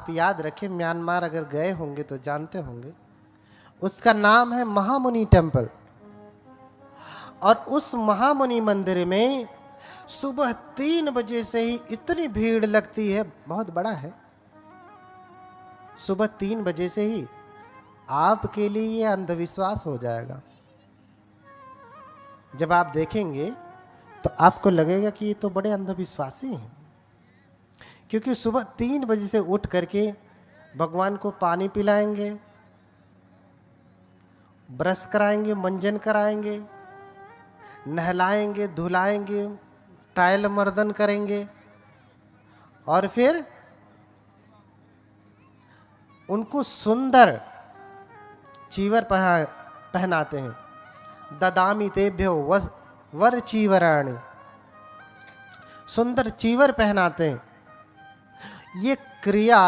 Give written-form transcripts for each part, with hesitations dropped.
आप याद रखें, म्यांमार अगर गए होंगे तो जानते होंगे, उसका नाम है महामुनि टेम्पल। और उस महामुनि मंदिर में सुबह 3 बजे से ही इतनी भीड़ लगती है, बहुत बड़ा है। सुबह 3 बजे से ही आपके लिए ये अंधविश्वास हो जाएगा। जब आप देखेंगे तो आपको लगेगा कि ये तो बड़े अंधविश्वासी हैं, क्योंकि सुबह 3 बजे से उठ करके भगवान को पानी पिलाएंगे, ब्रश कराएंगे, मंजन कराएंगे, नहलाएंगे, धुलाएंगे, तैल मर्दन करेंगे, और फिर उनको सुंदर चीवर पहनाते हैं। ददामी तेभ्यो वर चीवराणी, सुंदर चीवर पहनाते हैं। ये क्रिया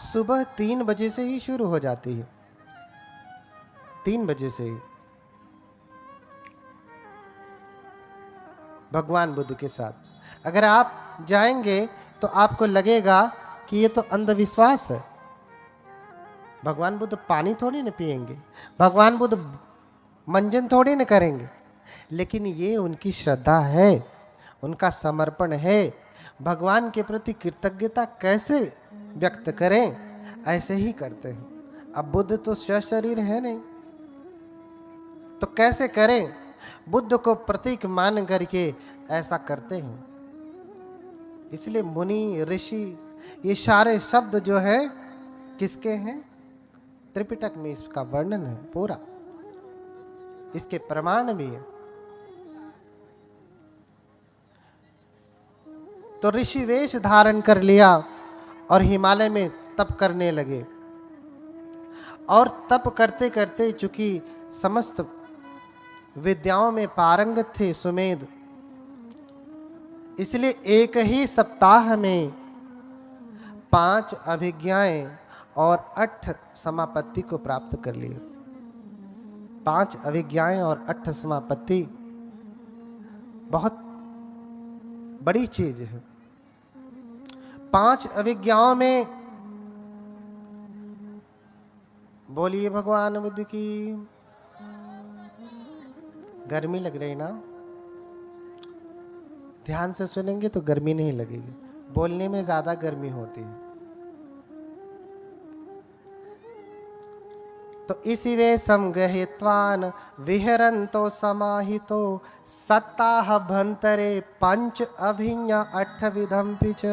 सुबह 3 बजे से ही शुरू हो जाती है, 3 बजे से ही भगवान बुद्ध के साथ। अगर आप जाएंगे तो आपको लगेगा कि ये तो अंधविश्वास है। भगवान बुद्ध पानी थोड़ी न पिएंगे, भगवान बुद्ध मंजन थोड़ी न करेंगे, लेकिन ये उनकी श्रद्धा है, उनका समर्पण है। भगवान के प्रति कृतज्ञता कैसे व्यक्त करें, ऐसे ही करते हैं। अब बुद्ध तो सशरीर है नहीं, तो कैसे करें? बुद्ध को प्रतीक मान करके ऐसा करते हैं। इसलिए मुनि, ऋषि, ये सारे शब्द जो है किसके हैं? त्रिपिटक में इसका वर्णन है पूरा, इसके प्रमाण भी है। तो ऋषि वेश धारण कर लिया और हिमालय में तप करने लगे। और तप करते करते चूंकि समस्त विद्याओं में पारंगत थे सुमेध, इसलिए एक ही सप्ताह में 5 अभिज्ञाएं और 8 समापत्ति को प्राप्त कर लिए। 5 अभिज्ञाएं और 8 समापत्ति बहुत बड़ी चीज है। 5 अभिज्ञाओं में बोलिए भगवान बुद्ध की। गर्मी लग रही ना? ध्यान से सुनेंगे तो गर्मी नहीं लगेगी, बोलने में ज्यादा गर्मी होती है। तो इसी वे समगहित्वान विहरन्तो समाहितो सत्ताह भंतरे 5 अभिज्ञा 8 विधम पिच।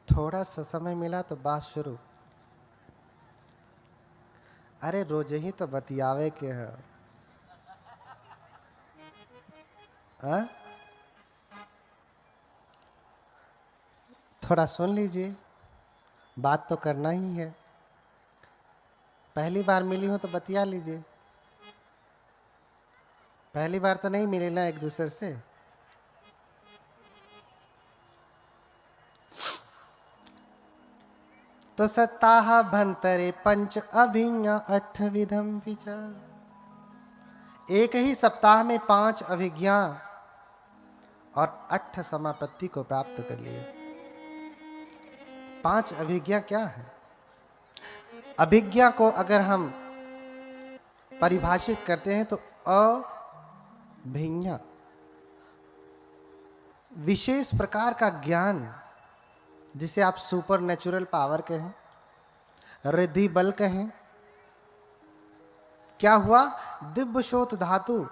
थोड़ा सा समय मिला तो बात शुरू। अरे रोज ही तो बतियावे के है। थोड़ा सुन लीजिए, बात तो करना ही है। पहली बार मिली हो तो बतिया लीजिए। पहली बार तो नहीं मिले ना एक दूसरे से। तो सत्ताह भंतरे 5 अभिज्ञा 8 विधम विचार। एक ही सप्ताह में 5 अभिज्ञा और 8 समापत्ति को प्राप्त कर लिए। 5 अभिज्ञा क्या है? अभिज्ञा को अगर हम परिभाषित करते हैं तो अभिज्ञा विशेष प्रकार का ज्ञान, जिसे आप सुपर नेचुरल पावर कहें, रिद्धि बल कहें। क्या हुआ? दिव्य शोथ धातु,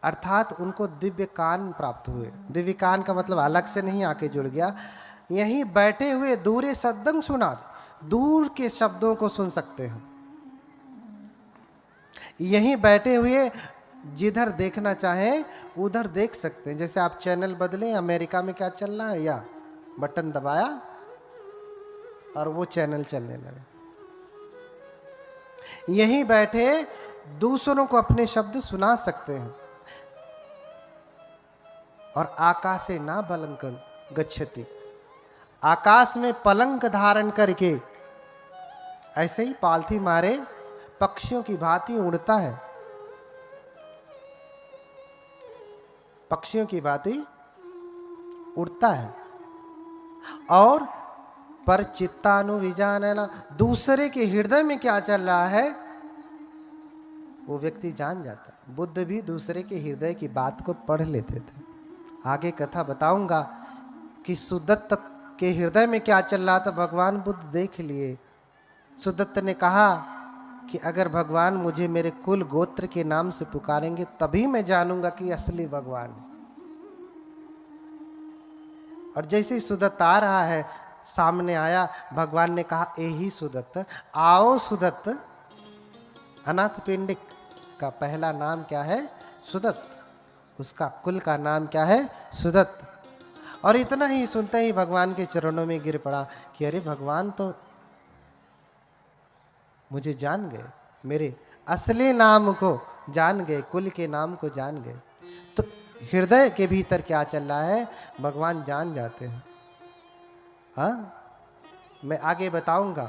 अर्थात उनको दिव्य कान प्राप्त हुए। दिव्य कान का मतलब अलग से नहीं आके जुड़ गया, यहीं बैठे हुए दूरे सद्दंग सुना, दूर के शब्दों को सुन सकते हैं। यहीं बैठे हुए जिधर देखना चाहे उधर देख सकते हैं। जैसे आप चैनल बदलें, अमेरिका में क्या चल रहा है, या बटन दबाया और वो चैनल चलने लगा। यहीं बैठे दूसरों को अपने शब्द सुना सकते हैं। और आकाशे ना बलंक गच्छति, आकाश में पलंक धारण करके ऐसे ही पालथी मारे पक्षियों की भांति उड़ता है। पक्षियों की भांति उड़ता है। और पर चित्तानुविजानना, दूसरे के हृदय में क्या चल रहा है वो व्यक्ति जान जाता है। बुद्ध भी दूसरे के हृदय की बात को पढ़ लेते थे। आगे कथा बताऊंगा कि सुदत्त के हृदय में क्या चल रहा था भगवान बुद्ध देख लिए। सुदत्त ने कहा कि अगर भगवान मुझे मेरे कुल गोत्र के नाम से पुकारेंगे तभी मैं जानूंगा कि असली भगवान है। और जैसे ही सुदत्त आ रहा है, सामने आया, भगवान ने कहा ए ही सुदत्त, आओ सुदत्त। अनाथ पिंडिक का पहला नाम क्या है? सुदत्त। उसका कुल का नाम क्या है? सुदत्त। और इतना ही सुनते ही भगवान के चरणों में गिर पड़ा कि अरे भगवान तो मुझे जान गए, मेरे असली नाम को जान गए, कुल के नाम को जान गए। तो हृदय के भीतर क्या चल रहा है भगवान जान जाते हैं। हाँ, मैं आगे बताऊंगा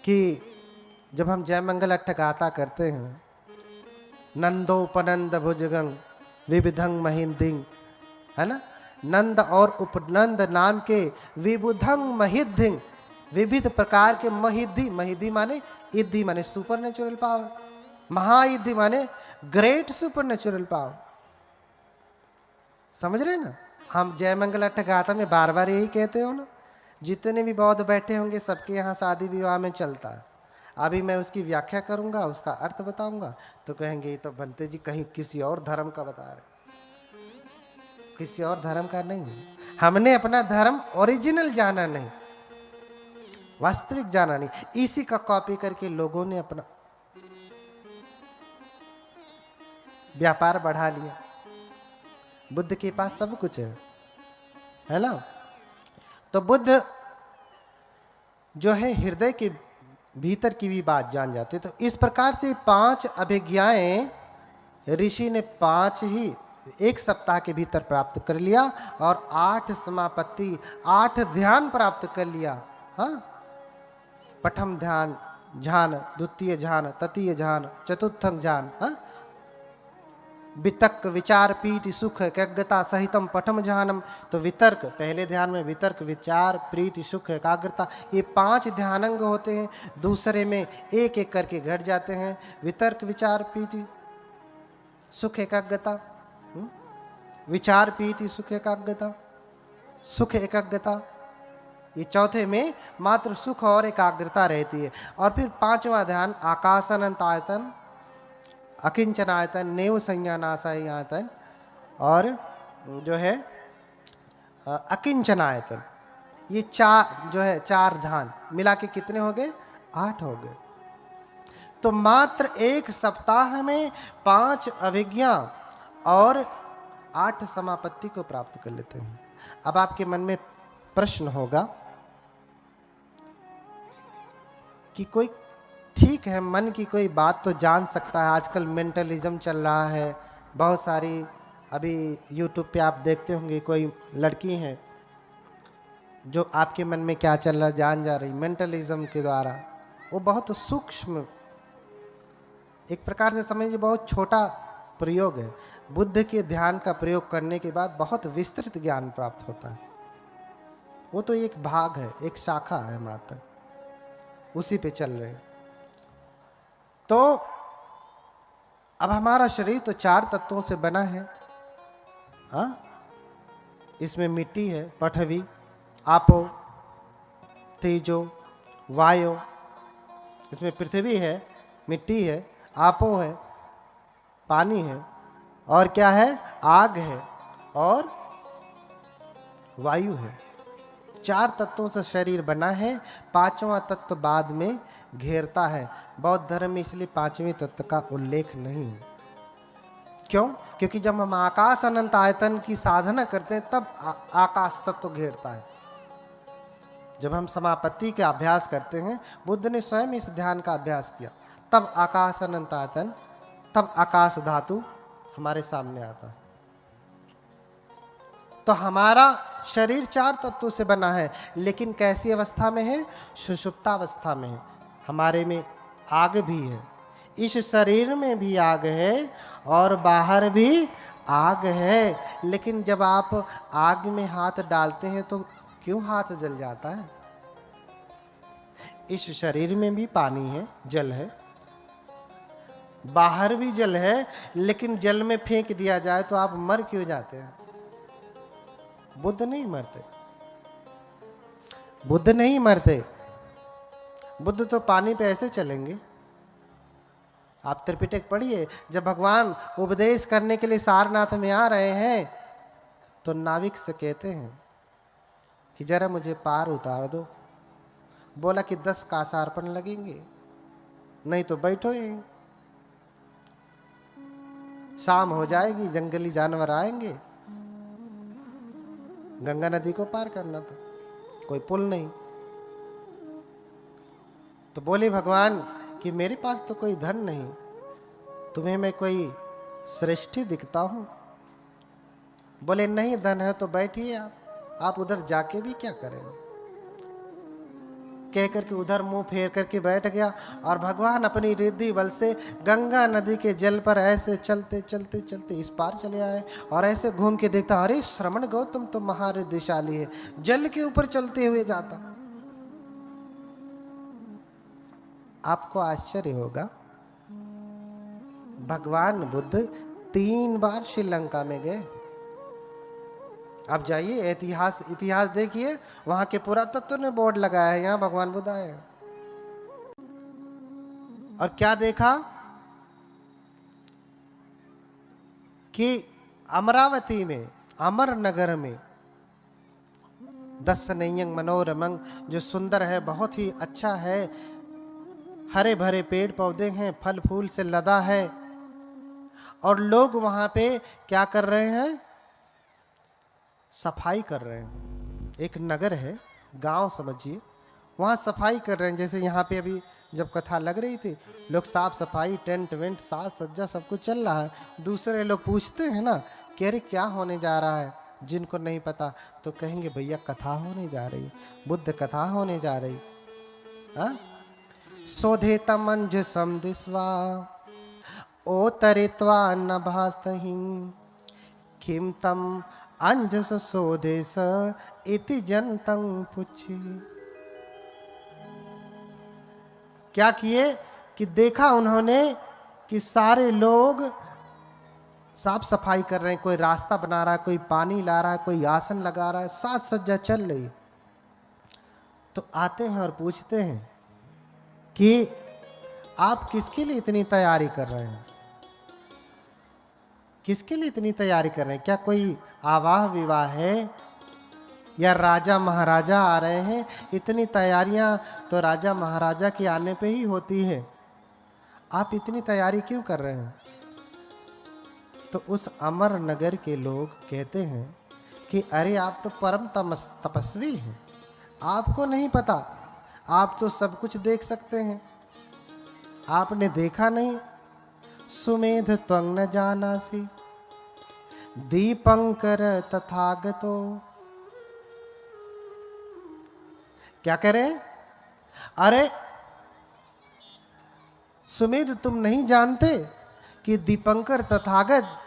कि जब हम जय मंगल अट्ठ गाथा करते हैं, नंदोपनंद भुजगंग विविधंग महिंदिंग, है ना, नंद और उपनंद नाम के विबुधंग महिधिंग, विविध प्रकार के महिधि, महिधि माने इद्धि माने सुपर नेचुरल पावर, महाइद्धि माने ग्रेट सुपर नेचुरल पावर। समझ रहे ना? हम जय मंगल अट्ठ गाथा में बार बार यही कहते हो ना। जितने भी बौद्ध बैठे होंगे सबके यहाँ शादी विवाह में चलता है। अभी मैं उसकी व्याख्या करूंगा, उसका अर्थ बताऊंगा, तो कहेंगे ये तो बनते जी कहीं किसी और धर्म का बता रहे। किसी और धर्म का नहीं, हमने अपना धर्म ओरिजिनल जाना नहीं, वास्तविक जाना नहीं। इसी का कॉपी करके लोगों ने अपना व्यापार बढ़ा लिया। बुद्ध के पास सब कुछ है ना। तो बुद्ध जो है हृदय के भीतर की भी बात जान जाते। तो इस प्रकार से 5 अभिज्ञाएं ऋषि ने 5 ही एक सप्ताह के भीतर प्राप्त कर लिया और 8 समापत्ति, 8 ध्यान प्राप्त कर लिया। हाँ, प्रथम ध्यान ध्यान, द्वितीय ध्यान, तृतीय ध्यान, चतुर्थ ध्यान, हाँ, वितर्क विचार प्रीति सुख एकाग्रता सहितम पठम ध्यानम। तो वितर्क, पहले ध्यान में वितर्क विचार प्रीति सुख एकाग्रता, ये 5 ध्यानांग होते हैं। दूसरे में एक एक करके घट जाते हैं। वितर्क विचार प्रीति सुख एकाग्रता, विचार प्रीति सुख एकाग्रता, सुख एकाग्रता, ये चौथे में मात्र सुख और एकाग्रता रहती है। और फिर 5वां ध्यान आकाशानंत आयतन, अकिंचनायतन, नेव संज्ञानाशय आयतन और जो है अकिंचनायतन। ये 4 जो है 4 ध्यान मिला के कितने हो गए? 8 हो गए। तो मात्र एक सप्ताह में 5 अभिज्ञा और 8 समापत्ति को प्राप्त कर लेते हैं। अब आपके मन में प्रश्न होगा कि कोई ठीक है, मन की कोई बात तो जान सकता है। आजकल मेंटलिज्म चल रहा है, बहुत सारी अभी यूट्यूब पे आप देखते होंगे, कोई लड़की हैं जो आपके मन में क्या चल रहा है जान जा रही मेंटलिज्म के द्वारा। वो बहुत सूक्ष्म, एक प्रकार से समझिए बहुत छोटा प्रयोग है। बुद्ध के ध्यान का प्रयोग करने के बाद बहुत विस्तृत ज्ञान प्राप्त होता है। वो तो एक भाग है, एक शाखा है मात्र, उसी पे चल रहे। तो अब हमारा शरीर तो 4 तत्वों से बना है। हाँ, इसमें मिट्टी है, पृथ्वी, आपो, तेजो, वायु। इसमें पृथ्वी है, मिट्टी है, आपो है, पानी है, और क्या है? आग है और वायु है। 4 तत्वों से शरीर बना है। 5वां तत्व बाद में घेरता है। बौद्ध धर्म में इसलिए 5वें तत्व का उल्लेख नहीं। क्यों? क्योंकि जब हम आकाश अनंत आयतन की साधना करते हैं तब आकाश तत्व घेरता है। जब हम समापत्ति का अभ्यास करते हैं, बुद्ध ने स्वयं इस ध्यान का अभ्यास किया, तब आकाश अनंत आयतन, तब आकाश धातु हमारे सामने आता है। तो हमारा शरीर 4 तत्वों से बना है, लेकिन कैसी अवस्था में है? सुषुप्तावस्था में है। हमारे में आग भी है, इस शरीर में भी आग है और बाहर भी आग है, लेकिन जब आप आग में हाथ डालते हैं तो क्यों हाथ जल जाता है? इस शरीर में भी पानी है, जल है, बाहर भी जल है, लेकिन जल में फेंक दिया जाए तो आप मर क्यों जाते हैं? बुद्ध नहीं मरते, बुद्ध नहीं मरते। बुद्ध तो पानी पे ऐसे चलेंगे। आप त्रिपिटक पढ़िए, जब भगवान उपदेश करने के लिए सारनाथ में आ रहे हैं तो नाविक से कहते हैं कि जरा मुझे पार उतार दो। बोला कि 10 कासार्पण लगेंगे, नहीं तो बैठो ही। शाम हो जाएगी, जंगली जानवर आएंगे, गंगा नदी को पार करना था, कोई पुल नहीं। तो बोले भगवान कि मेरे पास तो कोई धन नहीं, तुम्हें मैं कोई सृष्टि दिखता हूं? बोले नहीं, धन है तो बैठिए आप उधर जाके भी क्या करेंगे? कह करके उधर मुंह फेर करके बैठ गया और भगवान अपनी रिद्धि बल से गंगा नदी के जल पर ऐसे चलते चलते चलते इस पार चले आए और ऐसे घूम के देखता, अरे श्रमण गौतम तो महारिद्धिशाली है, जल के ऊपर चलते हुए जाता। आपको आश्चर्य होगा, भगवान बुद्ध 3 बार श्रीलंका में गए। आप जाइए, इतिहास देखिए, वहां के पुरातत्व ने बोर्ड लगाया है, यहां भगवान बुद्ध आए। और क्या देखा कि अमरावती में, अमर नगर में, दर्शनीयं मनोरमं, जो सुंदर है, बहुत ही अच्छा है, हरे भरे पेड़ पौधे हैं, फल फूल से लदा है, और लोग वहां पे क्या कर रहे हैं? सफाई कर रहे हैं। एक नगर है, गांव समझिए, वहां सफाई कर रहे हैं। जैसे यहाँ पे अभी जब कथा लग रही थी, लोग साफ सफाई, टेंट वेंट, साज सज्जा सब कुछ चल रहा है। दूसरे लोग पूछते हैं ना कि अरे क्या होने जा रहा है, जिनको नहीं पता तो कहेंगे भैया कथा होने जा रही, बुद्ध कथा होने जा रही। शोधेतम अंजसम दिस्वा ओ तरित्वा न भास्तहि किम तम अंजस शोधेस इति जनतं पुछे। क्या किए कि देखा उन्होंने कि सारे लोग साफ सफाई कर रहे हैं, कोई रास्ता बना रहा है, कोई पानी ला रहा है, कोई आसन लगा रहा है, साज सज्जा चल रही। तो आते हैं और पूछते हैं कि आप किसके लिए इतनी तैयारी कर रहे हैं? किसके लिए इतनी तैयारी कर रहे हैं? क्या कोई आवाह विवाह है या राजा महाराजा आ रहे हैं? इतनी तैयारियां तो राजा महाराजा के आने पे ही होती है, आप इतनी तैयारी क्यों कर रहे हैं? तो उस अमर नगर के लोग कहते हैं कि अरे आप तो परम तपस्वी हैं, आपको नहीं पता, आप तो सब कुछ देख सकते हैं, आपने देखा नहीं। सुमेध त्वं न जानासि दीपंकर तथागतो। क्या करें? अरे सुमेध, तुम नहीं जानते कि दीपंकर तथागत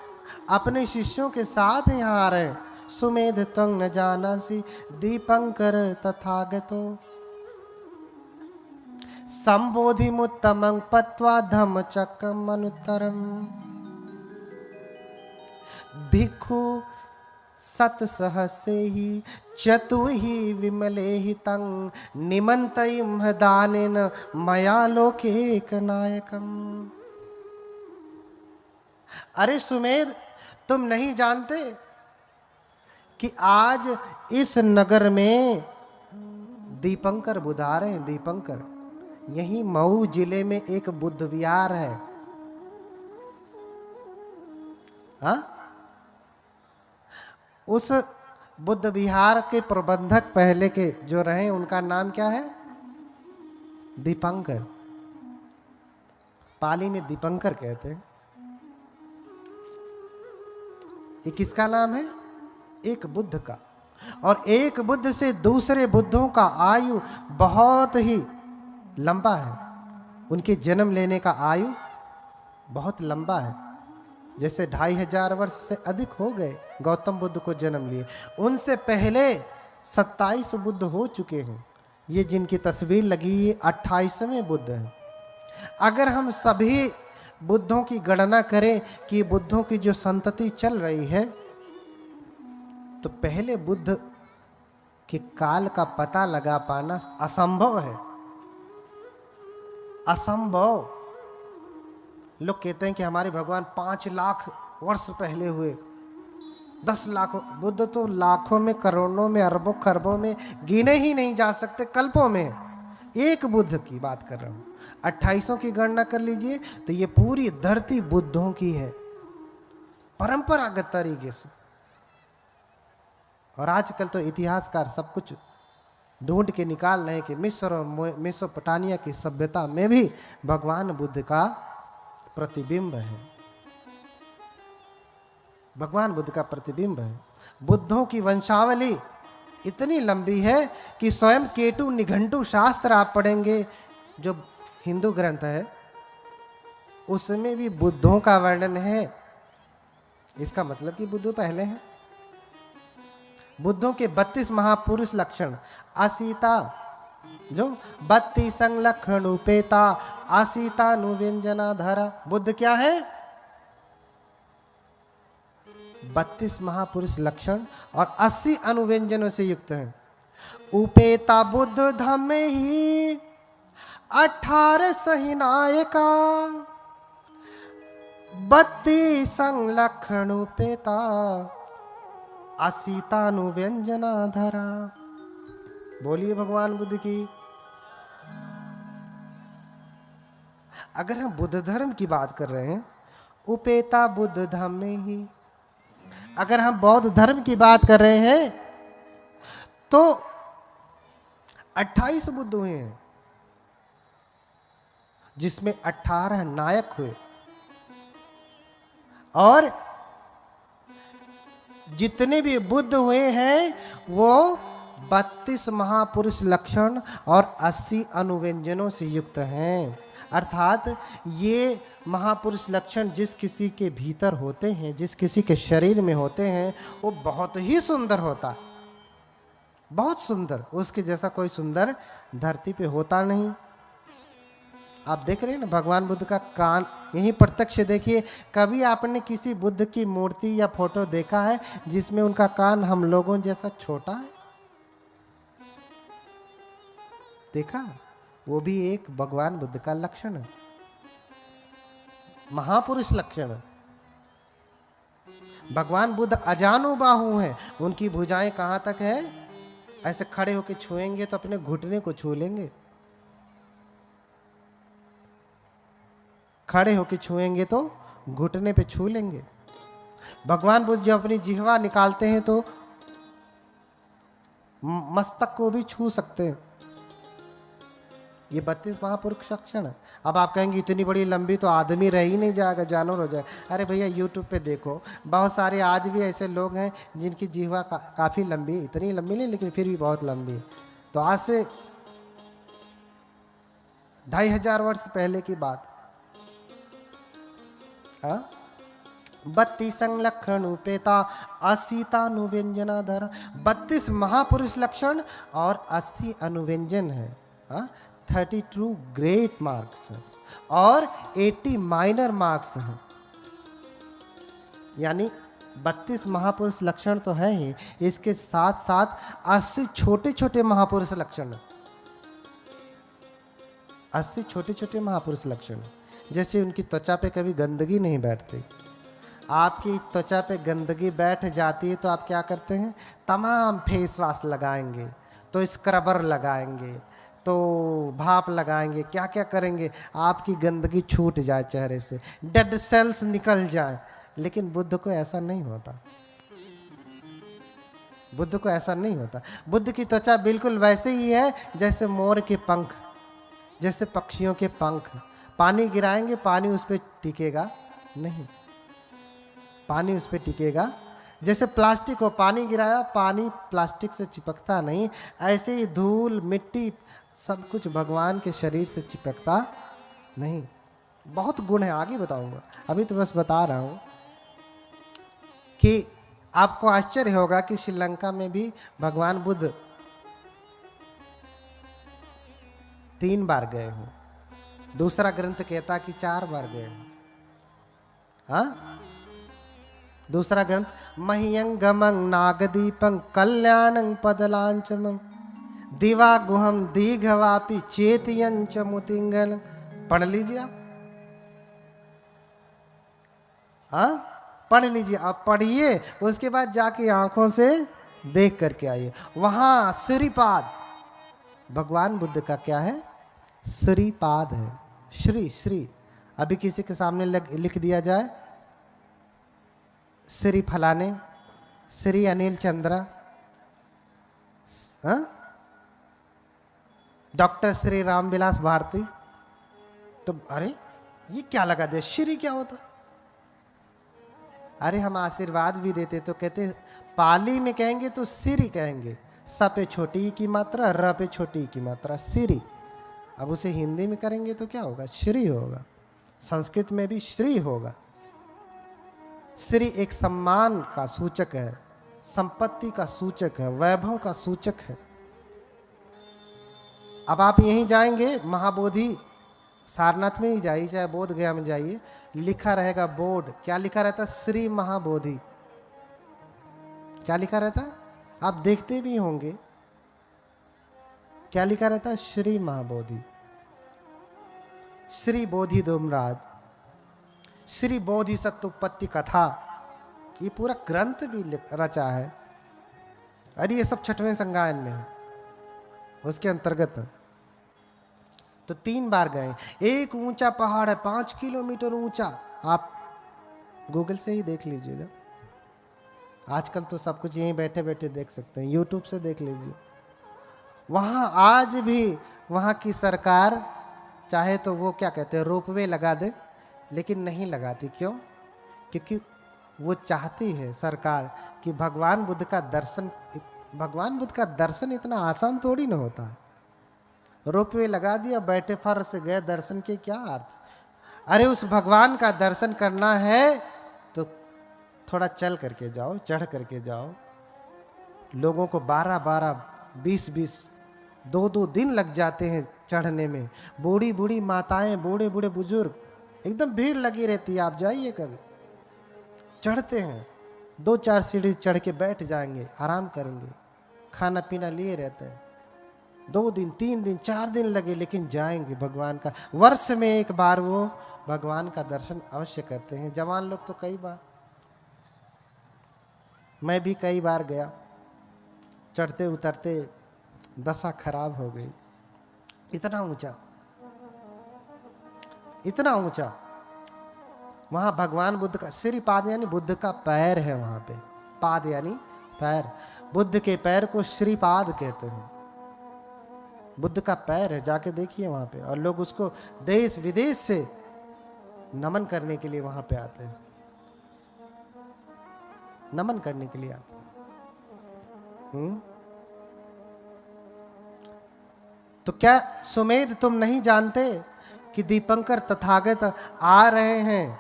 अपने शिष्यों के साथ यहाँ आ रहे हैं। सुमेध त्वं न जानासि दीपंकर तथागतो संबोधिमुत्तमं पत्वा धम्मचक्रम अनुत्तरम भिक्षु सतसहसे ही चतु ही विमले ही तं निमंतयिम दानेन मया लोके एक नायकम। अरे सुमेध, तुम नहीं जानते कि आज इस नगर में दीपंकर बुद्ध आ रहे हैं। दीपंकर, यही मऊ जिले में एक बुद्ध विहार है। हाँ, उस बुद्ध विहार के प्रबंधक पहले के जो रहे, उनका नाम क्या है? दीपंकर। पाली में दीपंकर कहते हैं। ये किसका नाम है? एक बुद्ध का। और एक बुद्ध से दूसरे बुद्धों का आयु बहुत ही लंबा है, उनके जन्म लेने का आयु बहुत लंबा है। जैसे 2500 वर्ष से अधिक हो गए गौतम बुद्ध को जन्म लिए, उनसे पहले 27 बुद्ध हो चुके हैं। ये जिनकी तस्वीर लगी ये 28वें बुद्ध हैं। अगर हम सभी बुद्धों की गणना करें कि बुद्धों की जो संतति चल रही है, तो पहले बुद्ध के काल का पता लगा पाना असंभव है, असंभव। लोग कहते हैं कि हमारे भगवान 5 लाख वर्ष पहले हुए, 10 लाख। बुद्ध तो लाखों में, करोड़ों में, अरबों खरबों में गिने ही नहीं जा सकते, कल्पों में। एक बुद्ध की बात कर रहा हूं। 2800 की गणना कर लीजिए तो ये पूरी धरती बुद्धों की है, परंपरागत तरीके से। और आजकल तो इतिहासकार सब कुछ ढूंढ के निकाल रहे हैं कि मिस्र और मेसोपोटामिया की सभ्यता में भी भगवान बुद्ध का प्रतिबिंब है, भगवान बुद्ध का प्रतिबिंब है। बुद्धों की वंशावली इतनी लंबी है कि स्वयं केटु निघंटु शास्त्र आप पढ़ेंगे, जो हिंदू ग्रंथ है, उसमें भी बुद्धों का वर्णन है। इसका मतलब कि बुद्ध पहले हैं। बुद्धों के 32 महापुरुष लक्षण, असीता जो 32 लक्षण उपेता, असीतानुव्यंजना धरा। बुद्ध क्या है? 32 महापुरुष लक्षण और 80 अनुव्यंजनों से युक्त है। उपेता बुद्ध धम्मे ही 18 सही नायका, 32 लक्षण उपेता, असीतानुव्यंजना धरा। बोलिए भगवान बुद्ध की। अगर हम बुद्ध धर्म की बात कर रहे हैं, उपेता बुद्ध धाम में ही। अगर हम बौद्ध धर्म की बात कर रहे हैं तो 28 बुद्ध हुए हैं, जिसमें 18 नायक हुए, और जितने भी बुद्ध हुए हैं वो 32 महापुरुष लक्षण और 80 अनुव्यंजनों से युक्त हैं। अर्थात ये महापुरुष लक्षण जिस किसी के भीतर होते हैं, जिस किसी के शरीर में होते हैं, वो बहुत ही सुंदर होता है, बहुत सुंदर। उसके जैसा कोई सुंदर धरती पे होता नहीं। आप देख रहे हैं ना भगवान बुद्ध का कान, यही प्रत्यक्ष देखिए। कभी आपने किसी बुद्ध की मूर्ति या फोटो देखा है जिसमें उनका कान हम लोगों जैसा छोटा है? देखा? वो भी एक भगवान बुद्ध का लक्षण है, महापुरुष लक्षण। भगवान बुद्ध अजानुबाहु हैं। उनकी भुजाएं कहां तक है? ऐसे खड़े होकर छुएंगे तो अपने घुटने को छू लेंगे, खड़े होकर छुएंगे तो घुटने पे छू लेंगे। भगवान बुद्ध जब अपनी जिह्वा निकालते हैं तो मस्तक को भी छू सकते हैं। ये 32 महापुरुष लक्षण है। अब आप कहेंगे इतनी बड़ी लंबी तो आदमी रह ही नहीं जाएगा, जानवर हो जाएगा। अरे भैया यूट्यूब पे देखो, बहुत सारे आज भी ऐसे लोग हैं जिनकी जिह्वा काफ़ी लंबी है, इतनी लंबी नहीं लेकिन फिर भी बहुत लंबी है। तो आज से 2500 वर्ष पहले की बात। 32 लक्षण उपेता, असीतानुव्यंजना धरा। 32 महापुरुष लक्षण और 80 अनुव्यंजन है। 32 ग्रेट मार्क्स और 80 माइनर मार्क्स हैं। यानी 32 महापुरुष लक्षण तो है ही, इसके साथ साथ 80 छोटे छोटे महापुरुष लक्षण, 80 छोटे छोटे महापुरुष लक्षण। जैसे उनकी त्वचा पे कभी गंदगी नहीं बैठती। आपकी त्वचा पे गंदगी बैठ जाती है तो आप क्या करते हैं? तमाम फेस वॉश लगाएंगे, तो स्क्रबर लगाएंगे, तो भाप लगाएंगे, क्या क्या करेंगे, आपकी गंदगी छूट जाए चेहरे से, डेड सेल्स निकल जाए। लेकिन बुद्ध को ऐसा नहीं होता, बुद्ध को ऐसा नहीं होता। बुद्ध की त्वचा बिल्कुल वैसे ही है जैसे मोर के पंख, जैसे पक्षियों के पंख। पानी गिराएंगे, पानी उस पर टिकेगा नहीं, पानी उस पर टिकेगा। जैसे प्लास्टिक को पानी गिराया, पानी प्लास्टिक से चिपकता नहीं, ऐसे ही धूल मिट्टी सब कुछ भगवान के शरीर से चिपकता नहीं। बहुत गुण है, आगे बताऊंगा, अभी तो बस बता रहा हूँ। कि आपको आश्चर्य होगा कि श्रीलंका में भी भगवान बुद्ध 3 बार गए हो। दूसरा ग्रंथ कहता कि 4 बार गए हो। हाँ, दूसरा ग्रंथ मह्यंगमं नागदीपं कल्याणं पदलांचमं दिवा गुहम दीघवापि चेतियंच मुतिंगल। पढ़ लीजिए आप। हाँ, पढ़ लीजिए, आप पढ़िए, उसके बाद जाके आंखों से देख करके आइए। वहां श्रीपाद भगवान बुद्ध का क्या है? श्रीपाद है। श्री श्री अभी किसी के सामने लिख दिया जाए श्री फलाने, श्री अनिल चंद्रा, डॉक्टर श्री रामविलास भारती, तो अरे ये क्या लगा दे, श्री क्या होता? अरे हम आशीर्वाद भी देते तो कहते पाली में कहेंगे तो श्री कहेंगे, स पे छोटी की मात्रा, र पे छोटी की मात्रा, श्री। अब उसे हिंदी में करेंगे तो क्या होगा? श्री होगा। संस्कृत में भी श्री होगा। श्री एक सम्मान का सूचक है, संपत्ति का सूचक है, वैभव का सूचक है। अब आप यहीं जाएंगे महाबोधि, सारनाथ में ही जाइए चाहे बोध गया में जाइए, लिखा रहेगा बोर्ड, क्या लिखा रहता? श्री महाबोधि। क्या लिखा रहता? आप देखते भी होंगे, क्या लिखा रहता है? श्री महाबोधि, श्री बोधि धूमराज, श्री बोधि सत्युत्पत्ति कथा, ये पूरा ग्रंथ भी रचा है। अरे ये सब 6वें संगायन में है, उसके अंतर्गत। तो 3 बार गए। एक ऊंचा पहाड़ है 5 किलोमीटर ऊंचा, आप गूगल से ही देख लीजिएगा, आजकल तो सब कुछ यहीं बैठे बैठे देख सकते हैं, यूट्यूब से देख लीजिए। वहां आज भी वहां की सरकार चाहे तो वो क्या कहते हैं, रोपवे लगा दे, लेकिन नहीं लगाती। क्यों? क्योंकि वो चाहती है सरकार कि भगवान बुद्ध का दर्शन इतना आसान थोड़ी ना होता है। रोपवे लगा दिया, बैठे फर से गए, दर्शन के क्या अर्थ? अरे उस भगवान का दर्शन करना है तो थोड़ा चल करके जाओ, चढ़ करके जाओ। लोगों को 12-12, 20-20, 2-2 दिन लग जाते हैं चढ़ने में। बूढ़ी बूढ़ी माताएं, बूढ़े बूढ़े बुजुर्ग, एकदम भीड़ लगी रहती है। आप जाइए कभी, चढ़ते हैं, 2-4 सीढ़ी चढ़ के बैठ जाएंगे, आराम करेंगे, खाना पीना लिए रहते हैं। 2 दिन, 3 दिन, 4 दिन लगे, लेकिन जाएंगे भगवान का। वर्ष में एक बार वो भगवान का दर्शन अवश्य करते हैं। जवान लोग तो कई बार, मैं भी कई बार गया, चढ़ते उतरते दशा खराब हो गई। इतना ऊंचा, इतना ऊंचा। वहां भगवान बुद्ध का श्रीपाद यानी बुद्ध का पैर है वहां पे। पाद यानी पैर, बुद्ध के पैर को श्रीपाद कहते हैं। बुद्ध का पैर है, जाके देखिए वहां पे। और लोग उसको देश विदेश से नमन करने के लिए वहां पे आते हैं, नमन करने के लिए आते हैं। तो क्या सुमेध तुम नहीं जानते कि दीपंकर तथागत आ रहे हैं,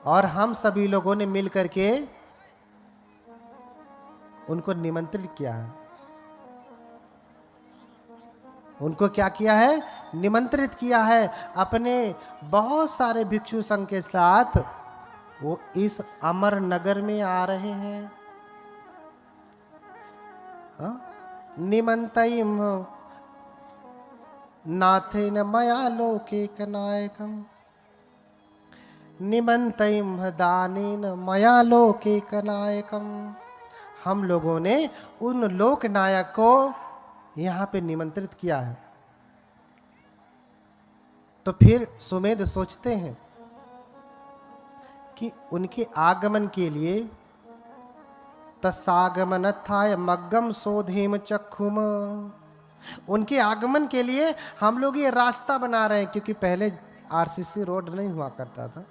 और हम सभी लोगों ने मिल करके उनको निमंत्रित किया है। उनको क्या किया है? निमंत्रित किया है। अपने बहुत सारे भिक्षु संघ के साथ वो इस अमर नगर में आ रहे हैं। निमंतयिम नाथेन मया लोके नायकम, निमंतयिम दानेन मया लोके नायकम। हम लोगों ने उन लोक नायक को यहां पे निमंत्रित किया है। तो फिर सुमेध सोचते हैं कि उनके आगमन के लिए तसागमनत्थाय मग्गम सोधेम चक्षुम, उनके आगमन के लिए हम लोग ये रास्ता बना रहे हैं। क्योंकि पहले आरसीसी रोड नहीं हुआ करता था,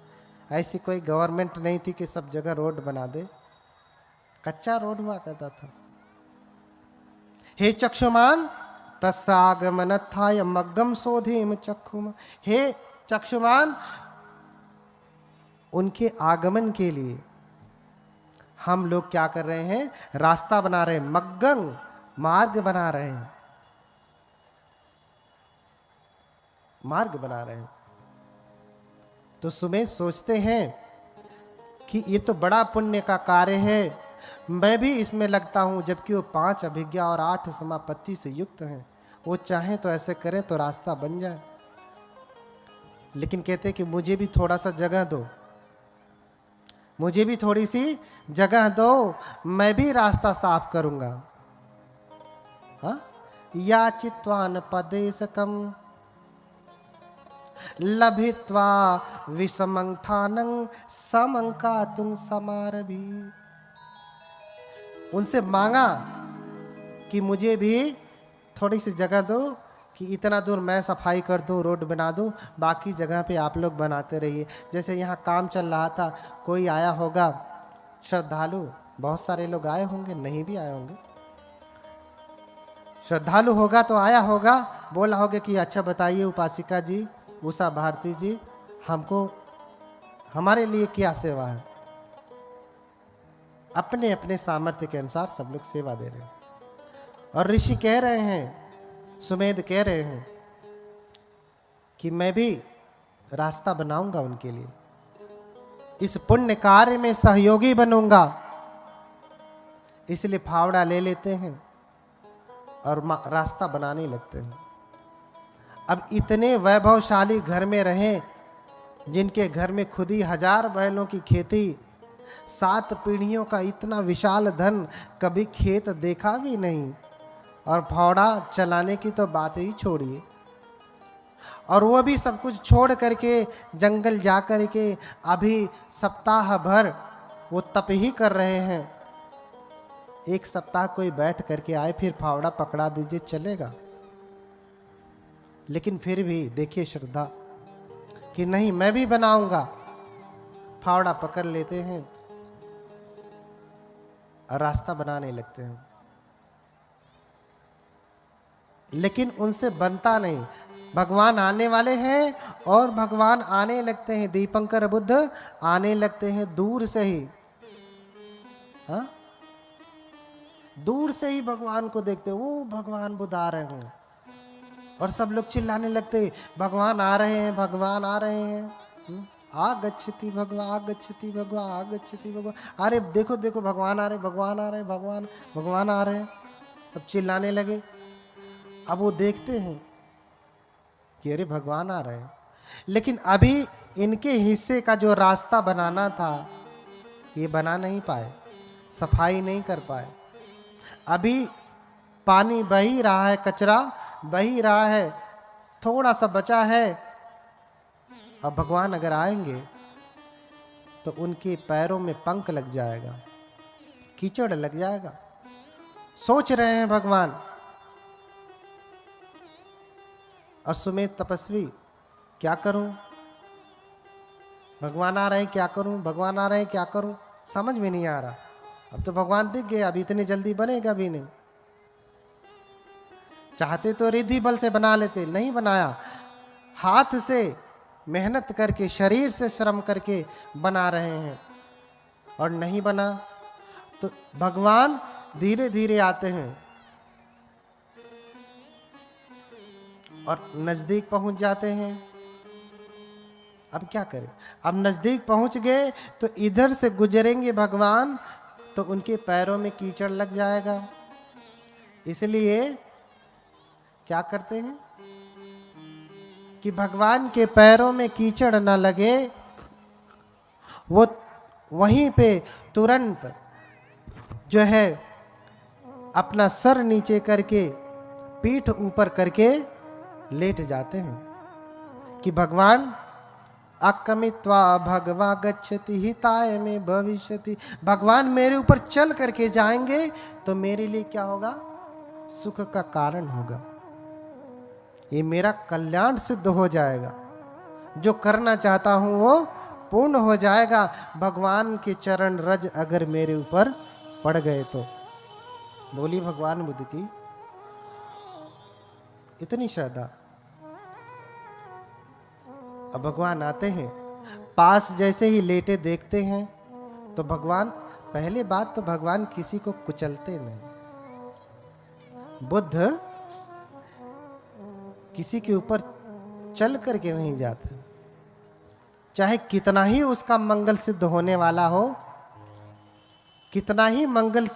ऐसी कोई गवर्नमेंट नहीं थी कि सब जगह रोड बना दे, कच्चा रोड हुआ करता था। हे चक्षुमान तस्सागमनत्थाय मग्गम सोधेम चक्षुम, हे चक्षुमान उनके आगमन के लिए हम लोग क्या कर रहे हैं, रास्ता बना रहे हैं, मग्गंग मार्ग बना रहे हैं, मार्ग बना रहे हैं। तो सुमेध सोचते हैं कि ये तो बड़ा पुण्य का कार्य है, मैं भी इसमें लगता हूं, जबकि वो 5 अभिज्ञा और 8 समापत्ति से युक्त हैं। वो चाहें तो ऐसे करें तो रास्ता बन जाए, लेकिन कहते कि मुझे भी थोड़ा सा जगह दो, मुझे भी थोड़ी सी जगह दो, मैं भी रास्ता साफ करूंगा। हाँ, याचित्वान पदेशकम लभित्वा विषमंठानं समंकातुं समारभि। उनसे मांगा कि मुझे भी थोड़ी सी जगह दो, कि इतना दूर मैं सफाई कर दूं, रोड बना दूं, बाकी जगह पे आप लोग बनाते रहिए। जैसे यहाँ काम चल रहा था, कोई आया होगा श्रद्धालु, बहुत सारे लोग आए होंगे, नहीं भी आए होंगे, श्रद्धालु होगा तो आया होगा, बोला होगा कि अच्छा बताइए उपासिका जी, उषा भारती जी, हमको हमारे लिए क्या सेवा है। अपने अपने सामर्थ्य के अनुसार सब लोग सेवा दे रहे हैं। और ऋषि कह रहे हैं, सुमेध कह रहे हैं कि मैं भी रास्ता बनाऊंगा उनके लिए, इस पुण्य कार्य में सहयोगी बनूंगा। इसलिए फावड़ा ले लेते हैं और रास्ता बनाने लगते हैं। अब इतने वैभवशाली घर में रहें, जिनके घर में खुद ही 1000 बैलों की खेती, 7 पीढ़ियों का इतना विशाल धन, कभी खेत देखा भी नहीं, और फावड़ा चलाने की तो बात ही छोड़िए। और वो भी सब कुछ छोड़ करके जंगल जा करके अभी सप्ताह भर वो तप ही कर रहे हैं। एक सप्ताह कोई बैठ करके आए, फिर फावड़ा पकड़ा दीजिए, चलेगा। लेकिन फिर भी देखिए श्रद्धा कि नहीं, मैं भी बनाऊंगा। फावड़ा पकड़ लेते हैं और रास्ता बनाने लगते हैं, लेकिन उनसे बनता नहीं। भगवान आने वाले हैं और भगवान आने लगते हैं, दीपंकर बुद्ध आने लगते हैं दूर से ही। हाँ, दूर से ही भगवान को देखते, वो भगवान बुद्ध आ रहे हैं, और सब लोग चिल्लाने लगते, भगवान आ रहे हैं, भगवान आ रहे हैं। आगच्छति भगवान, आगच्छति भगवान, आगच्छति भगवान। अरे देखो देखो, भगवान आ रहे, भगवान आ रहे, भगवान भगवान आ रहे हैं। सब चिल्लाने लगे। अब वो देखते हैं कि अरे भगवान आ रहे हैं, लेकिन अभी इनके हिस्से का जो रास्ता बनाना था, ये बना नहीं पाए, सफाई नहीं कर पाए। अभी पानी बह ही रहा है, कचरा बह ही रहा है, थोड़ा सा बचा है। अब भगवान अगर आएंगे तो उनके पैरों में पंख लग जाएगा, कीचड़ लग जाएगा। सोच रहे हैं भगवान। और सुमेध तपस्वी, क्या करूं, भगवान आ रहे हैं, क्या करूं, भगवान आ रहे हैं, क्या करूं, समझ में नहीं आ रहा। अब तो भगवान दिख गए, अभी इतनी जल्दी बनेगा भी नहीं। चाहते तो रिद्धि बल से बना लेते, नहीं बनाया, हाथ से मेहनत करके, शरीर से श्रम करके बना रहे हैं, और नहीं बना तो भगवान धीरे धीरे आते हैं और नजदीक पहुंच जाते हैं। अब क्या करें, अब नजदीक पहुंच गए तो इधर से गुजरेंगे भगवान तो उनके पैरों में कीचड़ लग जाएगा। इसलिए क्या करते हैं कि भगवान के पैरों में कीचड़ ना लगे, वो वहीं पे तुरंत जो है अपना सर नीचे करके, पीठ ऊपर करके लेट जाते हैं कि भगवान अकमित्वा भगवा गच्छति हिताय में भविष्यति। भगवान मेरे ऊपर चल करके जाएंगे तो मेरे लिए क्या होगा, सुख का कारण होगा, ये मेरा कल्याण सिद्ध हो जाएगा, जो करना चाहता हूं वो पूर्ण हो जाएगा। भगवान के चरण रज अगर मेरे ऊपर पड़ गए तो। बोली भगवान बुद्ध की इतनी श्रद्धा। अब भगवान आते हैं, पास जैसे ही लेटे देखते हैं तो भगवान पहली बात तो भगवान किसी को कुचलते नहीं। बुद्ध किसी के ऊपर चल करके नहीं जाते, चाहे कितना ही उसका मंगल सिद्ध होने वाला हो, कितना ही मंगल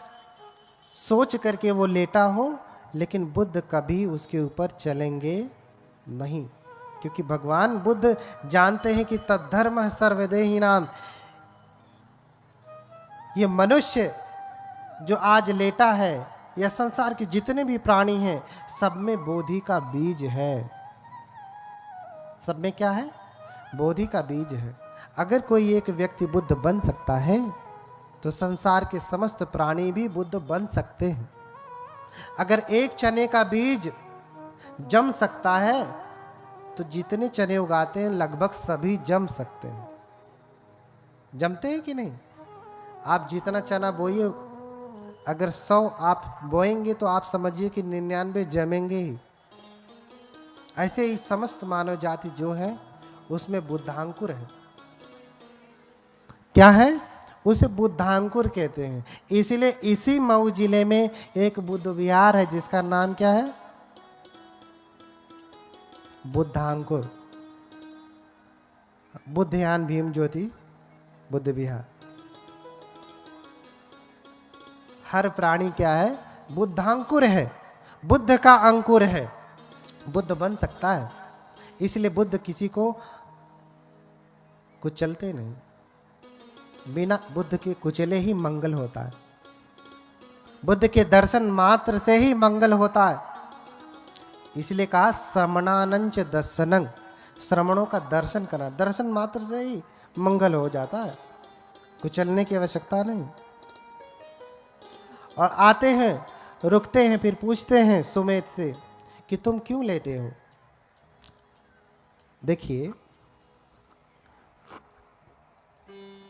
सोच करके वो लेटा हो, लेकिन बुद्ध कभी उसके ऊपर चलेंगे नहीं, क्योंकि भगवान बुद्ध जानते हैं कि तद्धर्म सर्वदेही नाम। ये मनुष्य जो आज लेटा है, यह संसार के जितने भी प्राणी हैं, सब में बोधि का बीज है। सब में क्या है? बोधि का बीज है। अगर कोई एक व्यक्ति बुद्ध बन सकता है तो संसार के समस्त प्राणी भी बुद्ध बन सकते हैं। अगर एक चने का बीज जम सकता है तो जितने चने उगाते हैं लगभग सभी जम सकते हैं। जमते हैं कि नहीं? आप जितना चना बोइए, अगर 100 आप बोएंगे तो आप समझिए कि 99 जमेंगे ही। ऐसे ही समस्त मानव जाति जो है उसमें बुद्धांकुर है। क्या है? उसे बुद्धांकुर कहते हैं। इसीलिए इसी मऊ जिले में एक बुद्ध विहार है जिसका नाम क्या है? बुद्धांकुर। बुद्धयान भीम ज्योति बुद्ध विहार। हर प्राणी क्या है? बुद्धांकुर है, बुद्ध का अंकुर है, बुद्ध बन सकता है। इसलिए बुद्ध किसी को कुचलते नहीं, बिना बुद्ध के कुचले ही मंगल होता है। बुद्ध के दर्शन मात्र से ही मंगल होता है। इसलिए कहा श्रमणानंच दर्शनं, श्रमणों का दर्शन करना, दर्शन मात्र से ही मंगल हो जाता है, कुचलने की आवश्यकता नहीं। और आते हैं, रुकते हैं, फिर पूछते हैं सुमेध से कि तुम क्यों लेटे हो? देखिए,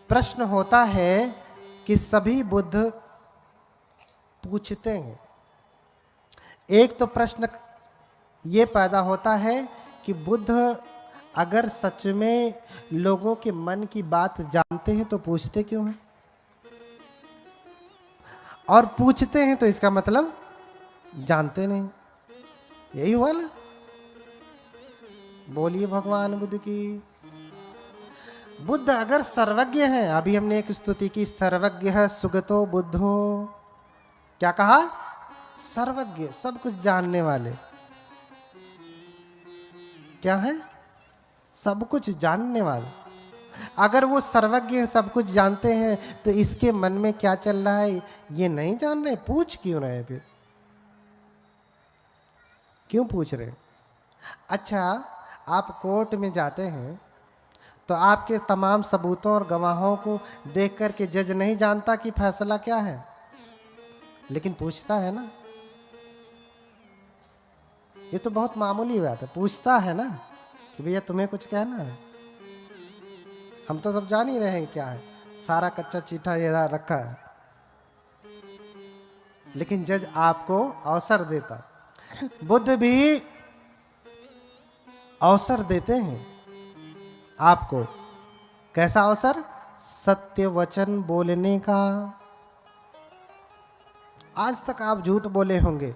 प्रश्न होता है कि सभी बुद्ध पूछते हैं। एक तो प्रश्न ये पैदा होता है कि बुद्ध अगर सच में लोगों के मन की बात जानते हैं तो पूछते क्यों हैं? और पूछते हैं तो इसका मतलब जानते नहीं। यही हुआ ना? बोलिए भगवान बुद्ध की। बुद्ध अगर सर्वज्ञ हैं, अभी हमने एक स्तुति की, सर्वज्ञ है सुगतो बुद्धो। क्या कहा? सर्वज्ञ, सब कुछ जानने वाले। क्या है? सब कुछ जानने वाले। अगर वो सर्वज्ञ हैं, सब कुछ जानते हैं, तो इसके मन में क्या चल रहा है ये नहीं जान रहे? पूछ क्यों रहे? फिर क्यों पूछ रहे? अच्छा, आप कोर्ट में जाते हैं तो आपके तमाम सबूतों और गवाहों को देख करके जज नहीं जानता कि फैसला क्या है, लेकिन पूछता है ना। ये तो बहुत मामूली बात है, पूछता है ना कि भैया तुम्हें कुछ कहना है। हम तो सब जान ही रहे हैं क्या है, सारा कच्चा चीठा ये रखा है, लेकिन जज आपको अवसर देता। बुद्ध भी अवसर देते हैं आपको। कैसा अवसर? सत्य वचन बोलने का। आज तक आप झूठ बोले होंगे,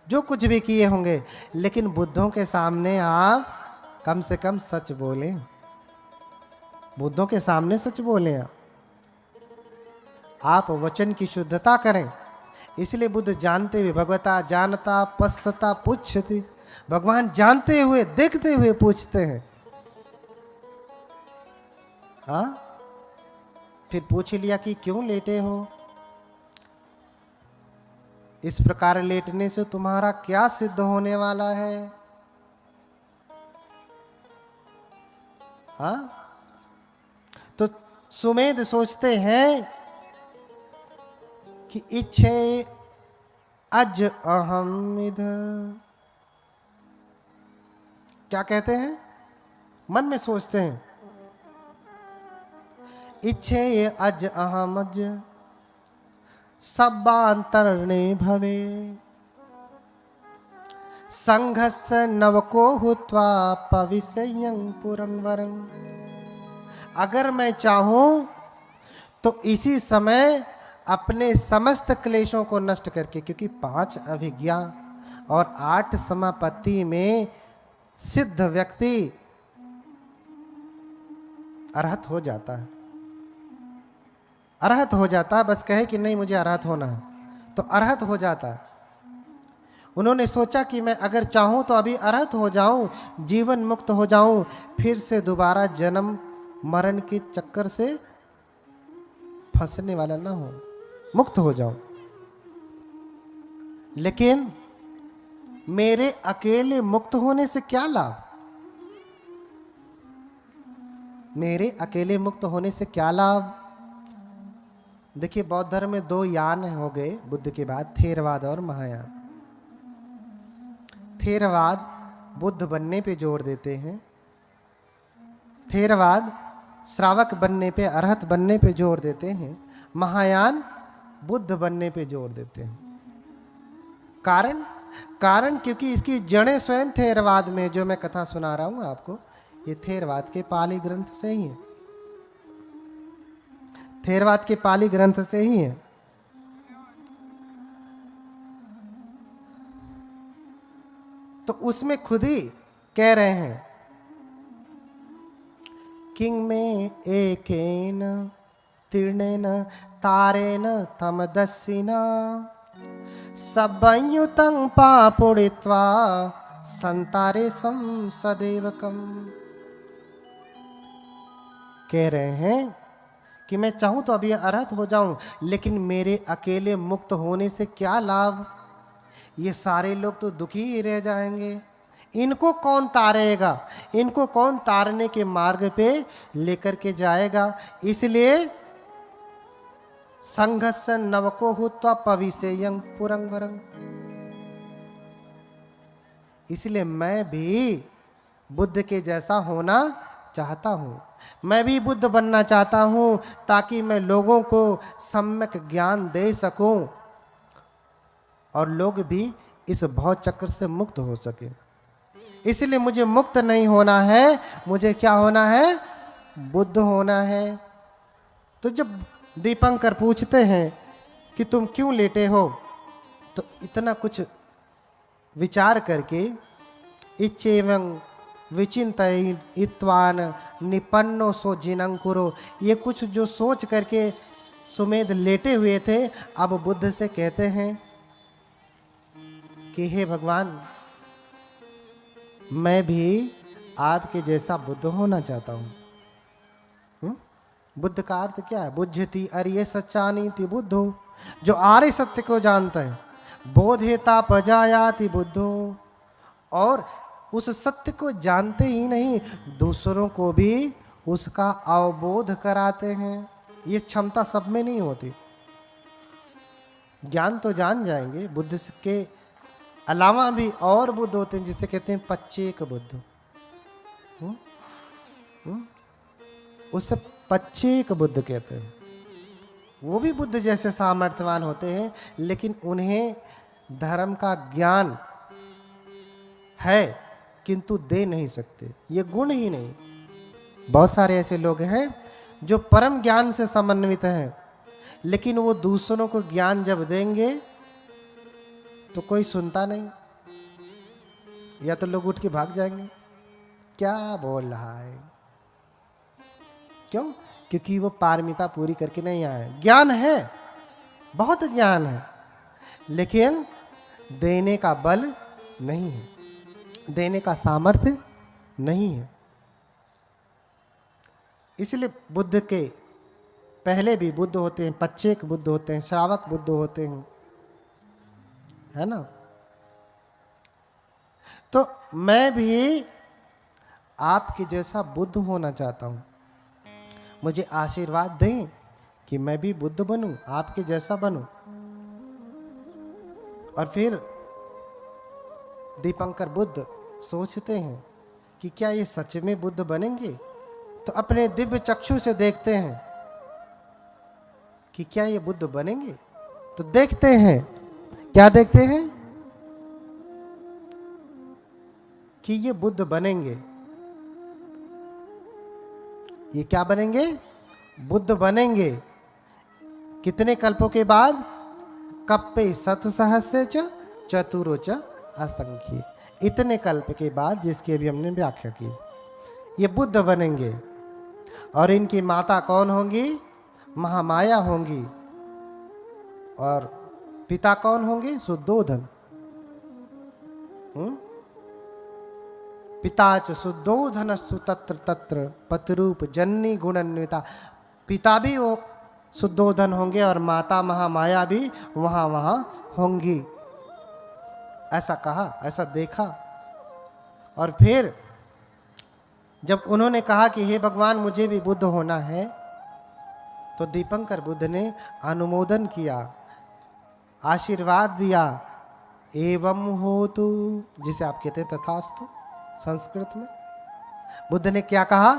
जो कुछ भी किए होंगे, लेकिन बुद्धों के सामने आप कम से कम सच बोलें। बुद्धों के सामने सच बोलें। आप वचन की शुद्धता करें। इसलिए बुद्ध जानते हुए, भगवता जानता पश्यता पुच्छति, भगवान जानते हुए देखते हुए पूछते हैं। हाँ, फिर पूछ लिया कि क्यों लेटे हो? इस प्रकार लेटने से तुम्हारा क्या सिद्ध होने वाला है? हाँ, तो सुमेध सोचते हैं कि इच्छे अज अहम इधर। क्या कहते हैं? मन में सोचते हैं, इच्छे ये अज अहम अज सबांतरणे भवे संघस नवको हुत्वा पविष्यं पुरं वरं। अगर मैं चाहूं तो इसी समय अपने समस्त क्लेशों को नष्ट करके, क्योंकि 5 अभिज्ञा और 8 समापत्ति में सिद्ध व्यक्ति अरहत हो जाता है, अरहत हो जाता है। बस कहे कि नहीं मुझे अरहत होना है तो अरहत हो जाता है। उन्होंने सोचा कि मैं अगर चाहूं तो अभी अरहत हो जाऊं, जीवन मुक्त हो जाऊं, फिर से दोबारा जन्म मरण के चक्कर से फंसने वाला ना हो, मुक्त हो जाऊं। लेकिन मेरे अकेले मुक्त होने से क्या लाभ? मेरे अकेले मुक्त होने से क्या लाभ? देखिए, बौद्ध धर्म में 2 यान हो गए बुद्ध के बाद, थेरवाद और महायान। थेरवाद बुद्ध बनने पे जोर देते हैं, थेरवाद श्रावक बनने पे, अरहत बनने पे जोर देते हैं, महायान बुद्ध बनने पे जोर देते हैं। कारण क्योंकि इसकी जड़ें स्वयं थेरवाद में, जो मैं कथा सुना रहा हूं आपको, ये थेरवाद के पाली ग्रंथ से ही है, थेरवाद के पाली ग्रंथ से ही है। तो उसमें खुद ही कह रहे हैं, किंग में एकेन तीर्णेन तारेन तमदस्सिना सबयुतं पापुड़ित्वा संतारे सदेवकम। कह रहे हैं कि मैं चाहूं तो अभी अरहत हो जाऊं, लेकिन मेरे अकेले मुक्त होने से क्या लाभ? ये सारे लोग तो दुखी ही रह जाएंगे, इनको कौन तारेगा, इनको कौन तारने के मार्ग पे लेकर के जाएगा? इसलिए संघर्ष नवको हुत्वा पविसेयं पुरं वरं, इसलिए मैं भी बुद्ध के जैसा होना चाहता हूं, मैं भी बुद्ध बनना चाहता हूं, ताकि मैं लोगों को सम्यक ज्ञान दे सकूं और लोग भी इस भव चक्र से मुक्त हो सके। इसलिए मुझे मुक्त नहीं होना है, मुझे क्या होना है? बुद्ध होना है। तो जब दीपंकर पूछते हैं कि तुम क्यों लेटे हो, तो इतना कुछ विचार करके, इच्छेवं विचिंतयित्वान निपन्नो सो जिनंकुरो, ये कुछ जो सोच करके सुमेध लेटे हुए थे, अब बुद्ध से कहते हैं कि हे भगवान, मैं भी आपके जैसा बुद्ध होना चाहता हूं। बुद्ध का अर्थ क्या है? बुद्धति अर्य सच्चानीति बुद्धो, जो आर्य सत्य को जानता है। बोधेता पजायाति बुद्धो, और उस सत्य को जानते ही नहीं, दूसरों को भी उसका अवबोध कराते हैं। ये क्षमता सब में नहीं होती। ज्ञान तो जान जाएंगे, बुद्ध के अलावा भी और बुद्ध होते हैं, जिसे कहते हैं पच्चेक बुद्ध। उससे पच्चेक बुद्ध कहते हैं। वो भी बुद्ध जैसे सामर्थ्यवान होते हैं, लेकिन उन्हें धर्म का ज्ञान है किंतु दे नहीं सकते, ये गुण ही नहीं। बहुत सारे ऐसे लोग हैं जो परम ज्ञान से समन्वित हैं, लेकिन वो दूसरों को ज्ञान जब देंगे तो कोई सुनता नहीं, या तो लोग उठ के भाग जाएंगे, क्या बोल रहा है। क्यों? क्योंकि वो पारमिता पूरी करके नहीं आए। ज्ञान है, बहुत ज्ञान है, लेकिन देने का बल नहीं है, देने का सामर्थ्य नहीं है। इसलिए बुद्ध के पहले भी बुद्ध होते हैं, पच्चेक बुद्ध होते हैं, श्रावक बुद्ध होते हैं, है ना। तो मैं भी आपके जैसा बुद्ध होना चाहता हूं, मुझे आशीर्वाद दें कि मैं भी बुद्ध बनूं, आपके जैसा बनूं। और फिर दीपंकर बुद्ध सोचते हैं कि क्या ये सच में बुद्ध बनेंगे? तो अपने दिव्य चक्षु से देखते हैं कि क्या ये बुद्ध बनेंगे। तो देखते हैं, क्या देखते हैं? कि ये बुद्ध बनेंगे। ये क्या बनेंगे? बुद्ध बनेंगे। कितने कल्पों के बाद? कप्पे सत सहस्र च चतुरो च असंख्य। इतने कल्प के बाद, जिसकी अभी हमने व्याख्या की, ये बुद्ध बनेंगे। और इनकी माता कौन होंगी? महामाया होंगी। और पिता कौन होंगे? शुद्धोधन। पिता च शुद्धोधन सुतत्र तत्र पतिरूप जननी गुणान्विता। पिता भी वो शुद्धोधन होंगे और माता महामाया भी वहां वहां होंगी। ऐसा कहा, ऐसा देखा। और फिर जब उन्होंने कहा कि हे भगवान, मुझे भी बुद्ध होना है, तो दीपंकर बुद्ध ने अनुमोदन किया, आशीर्वाद दिया। एवं होतु, जिसे आप कहते हैं तथास्तु संस्कृत में। बुद्ध ने क्या कहा?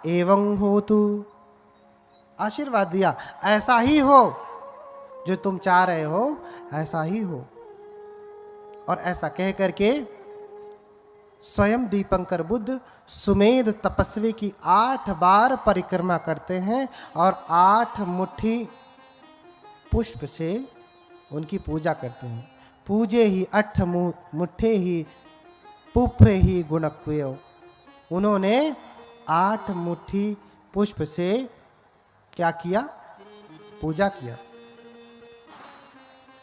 एवं होतु, आशीर्वाद दिया, ऐसा ही हो, जो तुम चाह रहे हो ऐसा ही हो। और ऐसा कह करके स्वयं दीपंकर बुद्ध सुमेध तपस्वी की 8 बार परिक्रमा करते हैं और 8 मुट्ठी पुष्प से उनकी पूजा करते हैं। पूजे ही 8 मुट्ठे ही पुप्र ही गुणक्वयो। उन्होंने 8 मुट्ठी पुष्प से क्या किया? पूजा किया।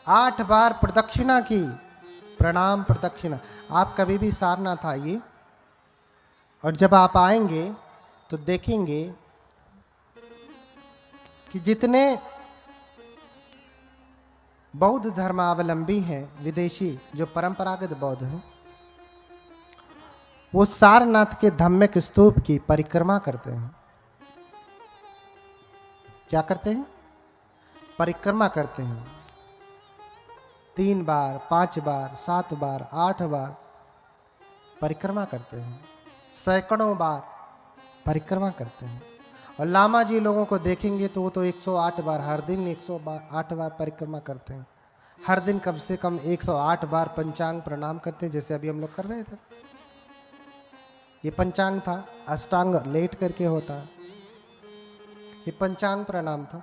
8 बार प्रदक्षिणा की, प्रणाम प्रदक्षिणा। आप कभी भी सारनाथ आइए और जब आप आएंगे तो देखेंगे कि जितने बौद्ध धर्मावलंबी हैं, विदेशी जो परंपरागत बौद्ध हैं, वो सारनाथ के धम्मक स्तूप की परिक्रमा करते हैं। क्या करते हैं? परिक्रमा करते हैं। 3 बार, 5 बार, 7 बार, 8 बार परिक्रमा करते हैं। सैकड़ों बार परिक्रमा करते हैं। और लामा जी लोगों को देखेंगे तो वो तो 108 बार, हर दिन 108 बार परिक्रमा करते हैं। हर दिन कम से कम 108 बार पंचांग प्रणाम करते हैं, जैसे अभी हम लोग कर रहे थे। ये पंचांग था, अष्टांग लेट करके होता है, ये पंचांग प्रणाम था।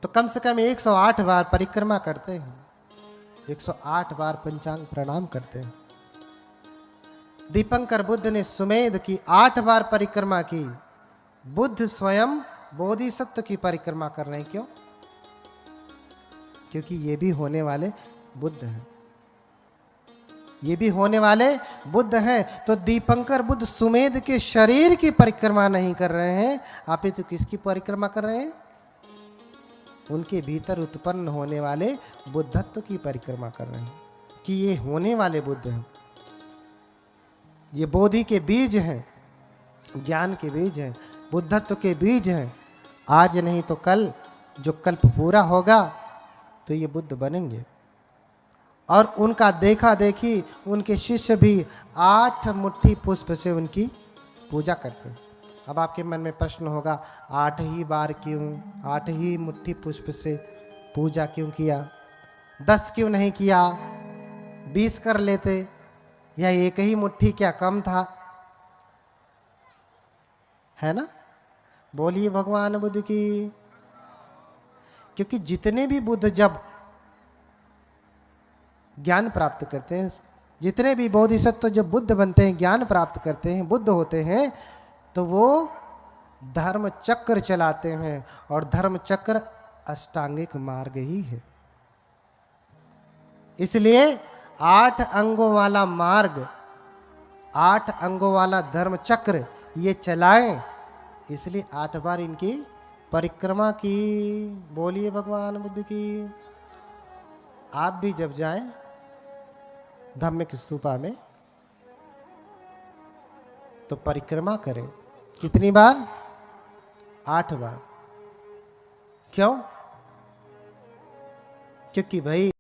तो कम से कम 108 बार परिक्रमा करते हैं, 108 बार पंचांग प्रणाम करते हैं। दीपंकर बुद्ध ने सुमेध की 8 बार परिक्रमा की। बुद्ध स्वयं बोधिसत्व की परिक्रमा कर रहे हैं। क्यों? क्योंकि ये भी होने वाले बुद्ध हैं, ये भी होने वाले बुद्ध हैं। तो दीपंकर बुद्ध सुमेध के शरीर की परिक्रमा नहीं कर रहे हैं, आप तो किसकी परिक्रमा कर रहे हैं? उनके भीतर उत्पन्न होने वाले बुद्धत्व की परिक्रमा कर रहे हैं, कि ये होने वाले बुद्ध हैं, ये बोधि के बीज हैं, ज्ञान के बीज हैं, बुद्धत्व के बीज हैं। आज नहीं तो कल, जो कल्प पूरा होगा तो ये बुद्ध बनेंगे। और उनका देखा देखी उनके शिष्य भी 8 मुट्ठी पुष्प से उनकी पूजा करते हैं। अब आपके मन में प्रश्न होगा, 8 ही बार क्यों, 8 ही मुट्ठी पुष्प से पूजा क्यों किया? 10 क्यों नहीं किया? 20 कर लेते, या एक ही मुट्ठी क्या कम था? है ना? बोलिए भगवान बुद्ध की। क्योंकि जितने भी बुद्ध जब ज्ञान प्राप्त करते हैं, जितने भी बोधिसत्व जब बुद्ध बनते हैं, ज्ञान प्राप्त करते हैं, बुद्ध होते हैं, तो वो धर्म चक्र चलाते हैं। और धर्म चक्र अष्टांगिक मार्ग ही है। इसलिए 8 अंगों वाला मार्ग, 8 अंगों वाला धर्म चक्र ये चलाएं, इसलिए 8 बार इनकी परिक्रमा की। बोलिए भगवान बुद्ध की। आप भी जब जाएं धम्मक स्तूपा में तो परिक्रमा करें। कितनी बार? 8 बार। क्यों? क्योंकि भाई